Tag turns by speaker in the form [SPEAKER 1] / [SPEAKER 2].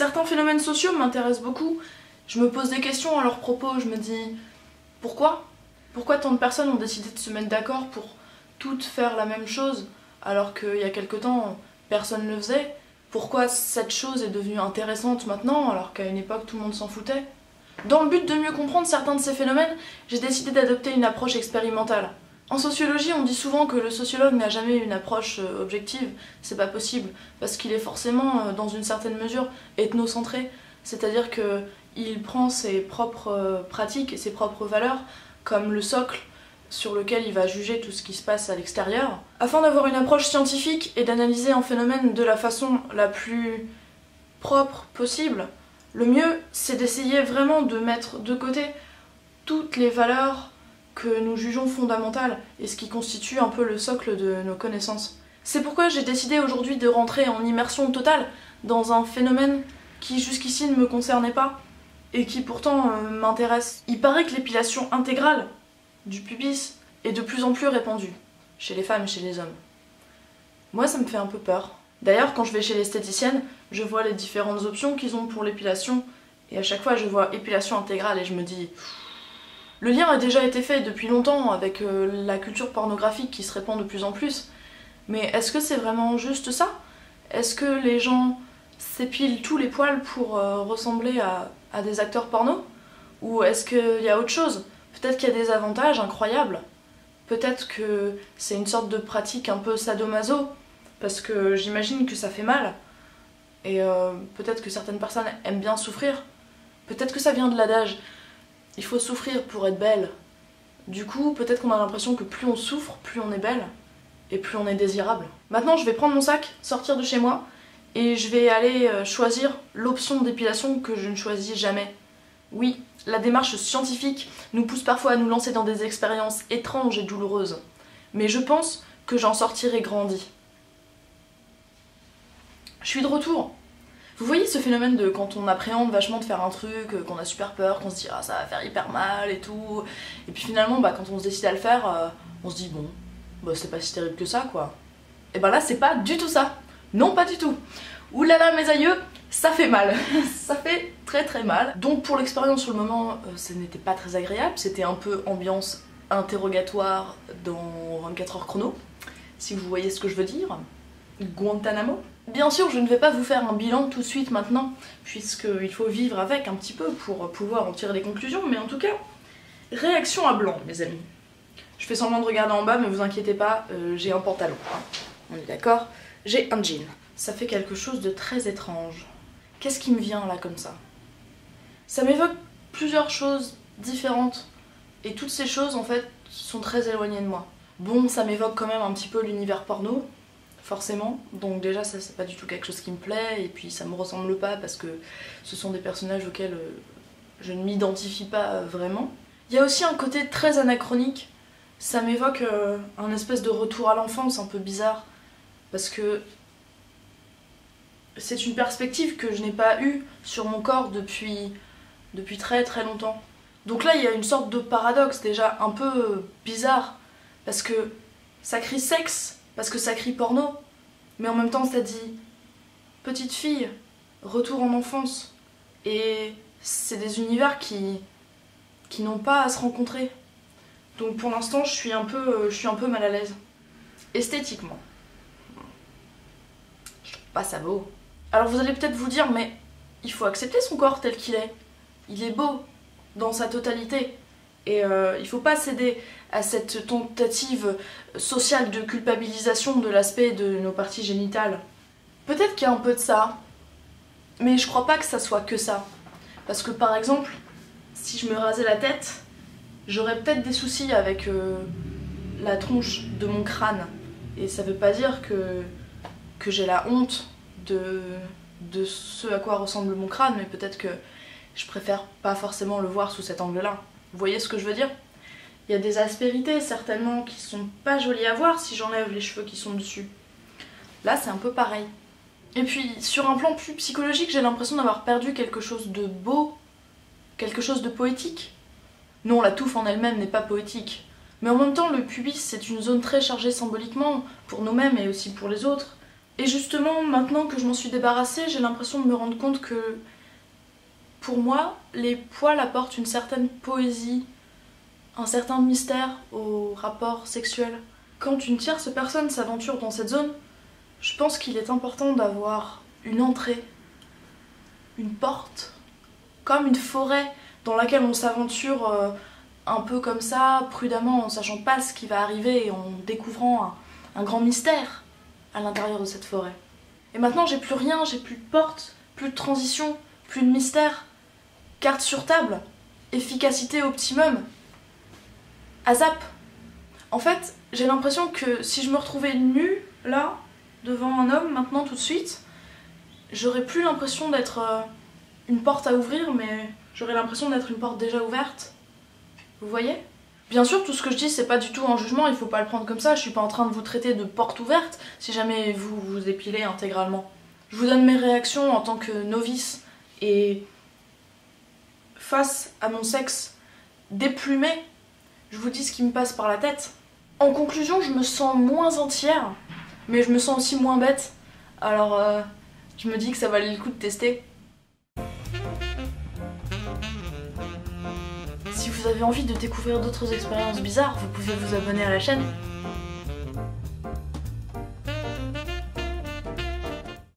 [SPEAKER 1] Certains phénomènes sociaux m'intéressent beaucoup. Je me pose des questions à leur propos, je me dis pourquoi? Pourquoi tant de personnes ont décidé de se mettre d'accord pour toutes faire la même chose alors qu'il y a quelque temps personne ne le faisait? Pourquoi cette chose est devenue intéressante maintenant alors qu'à une époque tout le monde s'en foutait? Dans le but de mieux comprendre certains de ces phénomènes, j'ai décidé d'adopter une approche expérimentale. En sociologie, on dit souvent que le sociologue n'a jamais une approche objective, c'est pas possible, parce qu'il est forcément, dans une certaine mesure, ethnocentré, c'est-à-dire qu'il prend ses propres pratiques et ses propres valeurs comme le socle sur lequel il va juger tout ce qui se passe à l'extérieur. Afin d'avoir une approche scientifique et d'analyser un phénomène de la façon la plus propre possible, le mieux, c'est d'essayer vraiment de mettre de côté toutes les valeurs que nous jugeons fondamentales et ce qui constitue un peu le socle de nos connaissances. C'est pourquoi j'ai décidé aujourd'hui de rentrer en immersion totale dans un phénomène qui jusqu'ici ne me concernait pas et qui pourtant m'intéresse. Il paraît que l'épilation intégrale du pubis est de plus en plus répandue, chez les femmes et chez les hommes. Moi ça me fait un peu peur. D'ailleurs quand je vais chez l'esthéticienne, je vois les différentes options qu'ils ont pour l'épilation et à chaque fois je vois épilation intégrale et je me dis... Le lien a déjà été fait depuis longtemps avec la culture pornographique qui se répand de plus en plus, mais est-ce que c'est vraiment juste ça? Est-ce que les gens s'épilent tous les poils pour ressembler à des acteurs porno? Ou est-ce qu'il y a autre chose? Peut-être qu'il y a des avantages incroyables. Peut-être que c'est une sorte de pratique un peu sadomaso, parce que j'imagine que ça fait mal. Et peut-être que certaines personnes aiment bien souffrir. Peut-être que ça vient de l'adage. Il faut souffrir pour être belle. Du coup, peut-être qu'on a l'impression que plus on souffre, plus on est belle, et plus on est désirable. Maintenant, je vais prendre mon sac, sortir de chez moi, et je vais aller choisir l'option d'épilation que je ne choisis jamais. Oui, la démarche scientifique nous pousse parfois à nous lancer dans des expériences étranges et douloureuses. Mais je pense que j'en sortirai grandi. Je suis de retour. Vous voyez ce phénomène de quand on appréhende vachement de faire un truc, qu'on a super peur, qu'on se dit ah ça va faire hyper mal et tout, et puis finalement quand on se décide à le faire, on se dit bon, c'est pas si terrible que ça quoi. Et là c'est pas du tout ça. Non pas du tout. Ouh là là mes aïeux, ça fait mal. Ça fait très très mal. Donc pour l'expérience sur le moment, ce n'était pas très agréable, c'était un peu ambiance interrogatoire dans 24 heures chrono, si vous voyez ce que je veux dire. Guantanamo. Bien sûr, je ne vais pas vous faire un bilan tout de suite maintenant, puisqu'il faut vivre avec un petit peu pour pouvoir en tirer des conclusions, mais en tout cas, réaction à blanc, mes amis. Je fais semblant de regarder en bas, mais vous inquiétez pas, j'ai un pantalon, hein. On est d'accord? J'ai un jean. Ça fait quelque chose de très étrange. Qu'est-ce qui me vient là comme ça? Ça m'évoque plusieurs choses différentes, et toutes ces choses en fait sont très éloignées de moi. Bon, ça m'évoque quand même un petit peu l'univers porno, forcément, donc déjà ça c'est pas du tout quelque chose qui me plaît, et puis ça me ressemble pas parce que ce sont des personnages auxquels je ne m'identifie pas vraiment. Il y a aussi un côté très anachronique, ça m'évoque un espèce de retour à l'enfance un peu bizarre, parce que c'est une perspective que je n'ai pas eue sur mon corps depuis très très longtemps. Donc là il y a une sorte de paradoxe déjà un peu bizarre, parce que ça crie sexe, parce que ça crie porno, mais en même temps ça dit petite fille, retour en enfance, et c'est des univers qui n'ont pas à se rencontrer. Donc pour l'instant je suis un peu mal à l'aise. Esthétiquement, je trouve pas ça beau. Alors vous allez peut-être vous dire, mais il faut accepter son corps tel qu'il est. Il est beau dans sa totalité. Et il faut pas céder à cette tentative sociale de culpabilisation de l'aspect de nos parties génitales. Peut-être qu'il y a un peu de ça, mais je crois pas que ça soit que ça. Parce que par exemple, si je me rasais la tête, j'aurais peut-être des soucis avec la tronche de mon crâne. Et ça veut pas dire que j'ai la honte de ce à quoi ressemble mon crâne, mais peut-être que je préfère pas forcément le voir sous cet angle-là. Vous voyez ce que je veux dire? Il y a des aspérités certainement qui sont pas jolies à voir si j'enlève les cheveux qui sont dessus. Là c'est un peu pareil. Et puis sur un plan plus psychologique, j'ai l'impression d'avoir perdu quelque chose de beau, quelque chose de poétique. Non, la touffe en elle-même n'est pas poétique. Mais en même temps, le pubis c'est une zone très chargée symboliquement, pour nous-mêmes et aussi pour les autres. Et justement, maintenant que je m'en suis débarrassée, j'ai l'impression de me rendre compte que pour moi, les poils apportent une certaine poésie, un certain mystère au rapport sexuel. Quand une tierce personne s'aventure dans cette zone, je pense qu'il est important d'avoir une entrée, une porte, comme une forêt dans laquelle on s'aventure un peu comme ça, prudemment, en sachant pas ce qui va arriver et en découvrant un grand mystère à l'intérieur de cette forêt. Et maintenant j'ai plus rien, j'ai plus de porte, plus de transition, plus de mystère. Carte sur table, efficacité optimum. ASAP. En fait, j'ai l'impression que si je me retrouvais nue, là, devant un homme, maintenant tout de suite, j'aurais plus l'impression d'être une porte à ouvrir, mais j'aurais l'impression d'être une porte déjà ouverte. Vous voyez ? Bien sûr, tout ce que je dis, c'est pas du tout un jugement, il faut pas le prendre comme ça, je suis pas en train de vous traiter de porte ouverte si jamais vous vous épilez intégralement. Je vous donne mes réactions en tant que novice et face à mon sexe déplumé, je vous dis ce qui me passe par la tête. En conclusion, je me sens moins entière, mais je me sens aussi moins bête, alors je me dis que ça valait le coup de tester. Si vous avez envie de découvrir d'autres expériences bizarres, vous pouvez vous abonner à la chaîne.